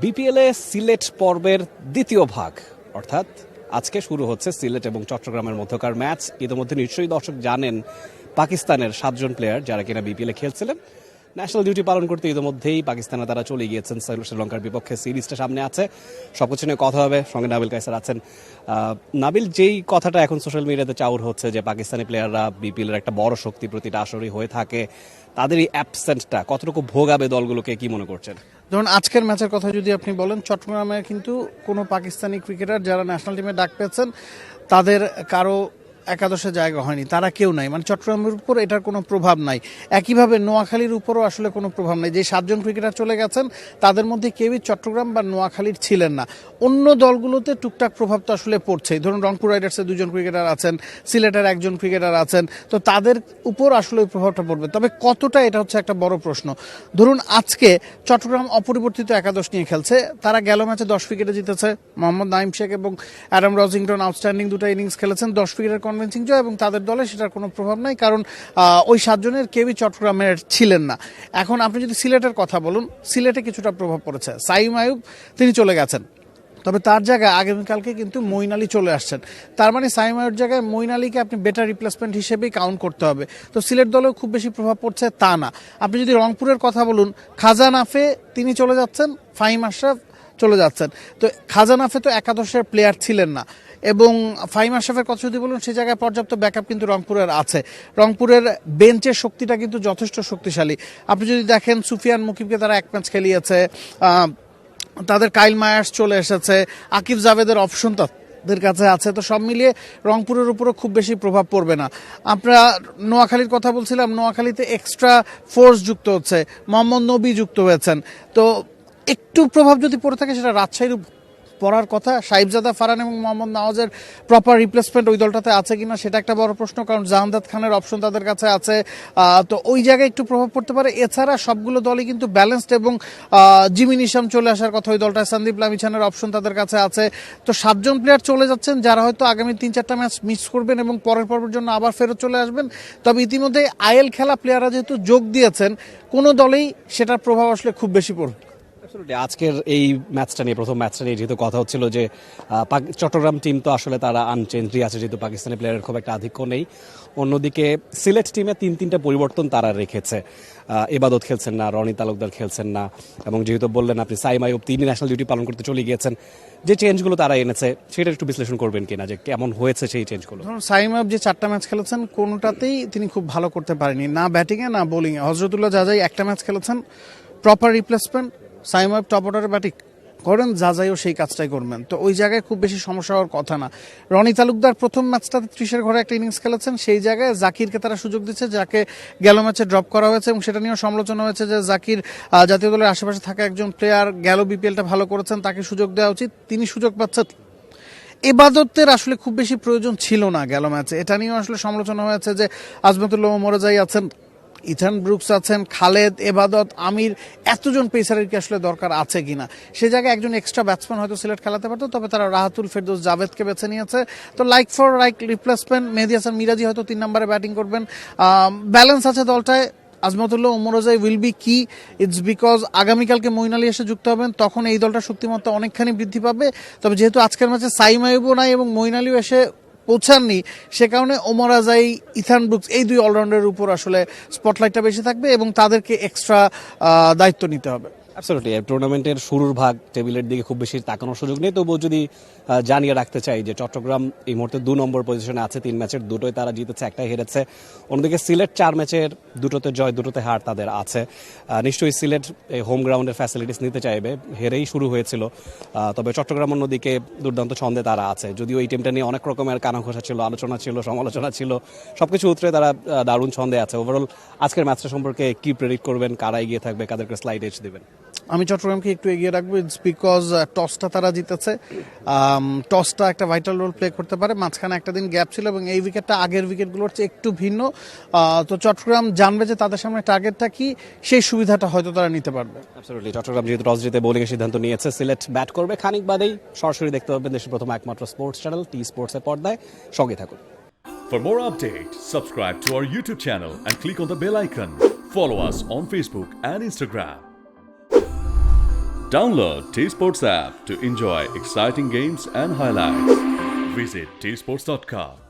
বিপিএলে সিলেট পর্বের দ্বিতীয় ভাগ অর্থাৎ আজকে শুরু হচ্ছে সিলেট এবং চট্টগ্রামের মধ্যকার ম্যাচ। ইতিমধ্যে নিশ্চয়ই দর্শক জানেন পাকিস্তানের 7 জন প্লেয়ার যারা কিনা বিপিএলে খেলছিলেন ন্যাশনাল ডিউটি পালন করতে ইতিমধ্যেই পাকিস্তানে তারা চলে গিয়েছেন। শ্রীলঙ্কার বিপক্ষে সিরিজটা সামনে আছে, সবকিছু নিয়ে কথা হবে। সঙ্গে নাবিল কায়সার আছেন। নাবিল, যেই কথাটা এখন সোশ্যাল মিডিয়াতে চাউর হচ্ছে যে পাকিস্তানি প্লেয়াররা বিপিএলের একটা বড় শক্তি প্রতিটা আসরেই হয়ে থাকে, তাদের এই অ্যাবসেন্টটা কতটুকু ভোগাবে দলগুলোকে, কি মনে করছেন? ধরুন আজকের ম্যাচের কথা যদি আপনি বলেন, চট্টগ্রামে কিন্তু কোনো পাকিস্তানি ক্রিকেটার যারা ন্যাশনাল টিমে ডাক পেয়েছেন তাদের কারো একাদশে জায়গা হয়নি, তারা কেউ নাই, মানে চট্টগ্রামের উপর এটার কোনো প্রভাব নাই। একইভাবে নোয়াখালীর উপরও আসলে কোনো প্রভাব নাই। যে 7 জন ক্রিকেটার চলে গেছেন তাদের মধ্যে কেউই চট্টগ্রাম বা নোয়াখালীর ছিলেন না। অন্য দলগুলোতে টুকটাক প্রভাব তো আসলে পড়ছেই। ধরুন রংপুর রাইডার্সের 2 জন ক্রিকেটার আছেন, সিলেটের 1 জন ক্রিকেটার আছেন, তো তাদের উপর আসলে ওই প্রভাবটা পড়বে। তবে কতটা, এটা হচ্ছে একটা বড় প্রশ্ন। ধরুন আজকে চট্টগ্রাম অপরিবর্তিত একাদশ নিয়ে খেলছে। তারা গেল ম্যাচে 10 উইকেটে জিতেছে। মোহাম্মদ নাইম শেখ এবং অ্যাডাম রজিংটন আউটস্ট্যান্ডিং 2টা ইনিংস খেলেছেন, 10 উইকেটের কনভিন্সিং জয়, এবং তাদের দলে সেটার কোনো প্রভাব নাই, কারণ ওই 7 জনের কেউই চট্টগ্রামের ছিলেন না। এখন আপনি যদি সিলেটের কথা বলুন, সিলেটে কিছুটা প্রভাব পড়েছে। সাইম আয়ুব তিনি চলে গেছেন, তবে তার জায়গায় আগামীকালকে কিন্তু মঈন আলী চলে আসছেন। তার মানে সাইম আয়ুবের জায়গায় মঈন আলীকে আপনি বেটার রিপ্লেসমেন্ট হিসেবেই কাউন্ট করতে হবে। তো সিলেট দলেও খুব বেশি প্রভাব পড়ছে তা না। আপনি যদি রংপুরের কথা বলুন, খাজা নাফে তিনি চলে যাচ্ছেন, ফাহিম আশরাফ চলে যাচ্ছেন। তো খাজা নাফে তো একাদশের প্লেয়ার ছিলেন না, এবং ফাহিম আশরাফের কথা যদি বলুন, সে জায়গায় পর্যাপ্ত ব্যাকআপ কিন্তু রংপুরের আছে। রংপুরের বেঞ্চের শক্তিটা কিন্তু যথেষ্ট শক্তিশালী। আপনি যদি দেখেন, সুফিয়ান মুকিবকে তারা 1 ম্যাচ খেলিয়েছে, তাদের কাইল মায়ার্স চলে এসেছে, আকিব জাভেদের অপশন তাদের কাছে আছে। তো সব মিলিয়ে রংপুরের উপরও খুব বেশি প্রভাব পড়বে না। আমরা নোয়াখালীর কথা বলছিলাম, নোয়াখালীতে এক্সট্রা ফোর্স যুক্ত হচ্ছে, মোহাম্মদ নবী যুক্ত হয়েছেন। তো একটু প্রভাব যদি পড়ে থাকে সেটা রাজশাহীর পড়ার কথা। সাহিবজাদা ফারহান এবং মোহাম্মদ নওয়াজের প্রপার রিপ্লেসমেন্ট ওই দলটাতে আছে কিনা সেটা একটা বড় প্রশ্ন, কারণ জাহানদাদ খানের অপশন তাদের কাছে আছে। তো ওই জায়গায় একটু প্রভাব পড়তে পারে। এছাড়া সবগুলো দলই কিন্তু ব্যালেন্সড, এবং জিমি নিশাম চলে আসার কথা ওই দলটায়, সন্দীপ লামিছানের অপশন তাদের কাছে আছে। তো 7 জন প্লেয়ার চলে যাচ্ছেন যারা হয়তো আগামী 3-4টা ম্যাচ মিস করবেন এবং পরের পর্বের জন্য আবার ফেরত চলে আসবেন। তবে ইতিমধ্যে আইএল খেলা প্লেয়াররা যেহেতু যোগ দিয়েছেন, কোনো দলেই সেটার প্রভাব আসলে খুব বেশি পড়বে। আজকের এই ম্যাচটা নিয়ে, প্রথম ম্যাচটা নিয়ে যেহেতু কথা হচ্ছিল যে চট্টগ্রাম টিম তো আসলে তারা আনচেঞ্জই আছে, যেহেতু পাকিস্তানি প্লেয়ারের খুব একটা আধিক্য নেই। অন্যদিকে সিলেট টিমে 3-3টা পরিবর্তন তারা রেখেছে। এবাদত খেলছেন না, রনি তালুকদার খেলছেন না, এবং যেহেতু বললেন আপনি সাইম আয়ুব তিনি ন্যাশনাল ডিউটি পালন করতে চলে গিয়েছেন, যে চেঞ্জগুলো তারা এনেছে সেটা একটু বিশ্লেষণ করবেন কিনা, যে কেমন হয়েছে সেই চেঞ্জগুলো? ধরুন সাইম আয়ুব যে 4টা ম্যাচ খেলেছেন, কোনোটাতেই তিনি খুব ভালো করতে পারেনি, না ব্যাটিংয়ে না বোলিংয়ে। হজরতুল্লাহ জাজাই 1টা ম্যাচ খেলেছেন, proper replacement. Saim Ayub top অর্ডারে ব্যাটিং করেন, জাজাইও সেই কাজটাই করবেন। তো ওই জায়গায় খুব বেশি সমস্যা হওয়ার কথা না। রনি তালুকদার প্রথম ম্যাচটাতে 30-এর ঘরে একটা ইনিংস খেলেছেন, সেই জায়গায় জাকিরকে তারা সুযোগ দিচ্ছে, যাকে গেল ম্যাচে ড্রপ করা হয়েছে, এবং সেটা নিয়েও সমালোচনা হয়েছে যে জাকির জাতীয় দলের আশেপাশে থাকা একজন প্লেয়ার, গেল বিপিএলটা ভালো করেছেন, তাকে সুযোগ দেওয়া উচিত, তিনি সুযোগ পাচ্ছেন। এবাদতের আসলে খুব বেশি প্রয়োজন ছিল না গেল ম্যাচে, এটা নিয়েও আসলে সমালোচনা হয়েছে যে আজমতুল্লাহ মোরাজাই আছেন, ইথান ব্রুকস আছেন, খালেদ, এবাদত, আমির, এতজন পেসারের কি আসলে দরকার আছে কিনা? সে জায়গায় একজন এক্সট্রা ব্যাটসম্যান হয়তো সিলেক্ট খেলাতে পারতো, তবে তারা রাহাতুল ফেরদৌস জাভেদকে বেছে নিয়েছে। তো লাইক ফর লাইক রিপ্লেসমেন্ট। মেহেদী হাসান মিরাজি হয়তো 3 নম্বরে ব্যাটিং করবেন। ব্যালেন্স আছে দলটায়। আজমতুল্লাহ ওমরাজাই উইল বি কি, ইটস বিকজ আগামীকালকে মঈন আলী এসে যুক্ত হবেন, তখন এই দলটার শক্তিমত্তা অনেকখানি বৃদ্ধি পাবে। তবে যেহেতু আজকের ম্যাচে সাইম আয়ুবও নাই এবং মঈন আলীও এসে পৌঁছাননি, সে কারণে ওমর আজাই, ইথান ব্রুকস, এই 2 অলরাউন্ডারের উপর আসলে স্পটলাইটটা বেশি থাকবে, এবং তাদেরকে এক্সট্রা দায়িত্ব নিতে হবে। অ্যাবসলিউটলি। টুর্নামেন্টের শুরুর ভাগ, টেবিলের দিকে খুব বেশি তাকানোর সুযোগ নেই, তবুও যদি জানিয়ে রাখতে চাই যে চট্টগ্রাম এই মুহূর্তে 2 নম্বর পজিশনে আছে। 3 ম্যাচের 2টোই তারা জিতেছে, 1টাই হেরেছে। অন্যদিকে সিলেট 4 ম্যাচের 2টোতে জয়, 2টোতে হার তাদের আছে। নিশ্চয়ই সিলেট হোম গ্রাউন্ডের ফ্যাসিলিটিস নিতে চাইবে, হেরেই শুরু হয়েছিল। তবে চট্টগ্রাম অন্যদিকে দুর্দান্ত ছন্দে তারা আছে, যদিও এই টিমটা নিয়ে অনেক রকমের কানাঘোষা ছিল, আলোচনা ছিল, সমালোচনা ছিল, সবকিছু উতরে তারা দারুণ ছন্দে আছে। ওভারঅল আজকের ম্যাচটা সম্পর্কে কি প্রেডিক্ট করবেন, কারা এগিয়ে থাকবে, কাদেরকে স্লাইড এজ দেবেন? আমি চট্টগ্রামকে একটু এগিয়ে রাখবো, ইটস বিকজ টসটা তারা জিতেছে। টসটা একটা ভাইটাল রোল প্লে করতে পারে। মাঝখানে একটা দিন গ্যাপ ছিল, এবং এই উইকেটটা আগের উইকেটগুলোর চেয়ে একটু ভিন্ন। তো চট্টগ্রাম জানবে যে তাদের সামনে টার্গেটটা কি, সেই সুবিধাটা হয়তো তারা নিতে পারবে। অ্যাবসলিউটলি। চট্টগ্রাম যেহেতু টস জিতে বোলিংয়ের সিদ্ধান্ত নিয়েছে, সিলেট ব্যাট করবে। খানিক বাদেই সরাসরি দেখতে পাবেন দেশের প্রথম একমাত্র স্পোর্টস চ্যানেল টি স্পোর্টসের পর্দায়। সঙ্গে থাকুন। For more updates, subscribe to our YouTube channel and click on the bell icon. Follow us on Facebook and Instagram. Download T Sports app to enjoy exciting games and highlights. Visit tsports.com.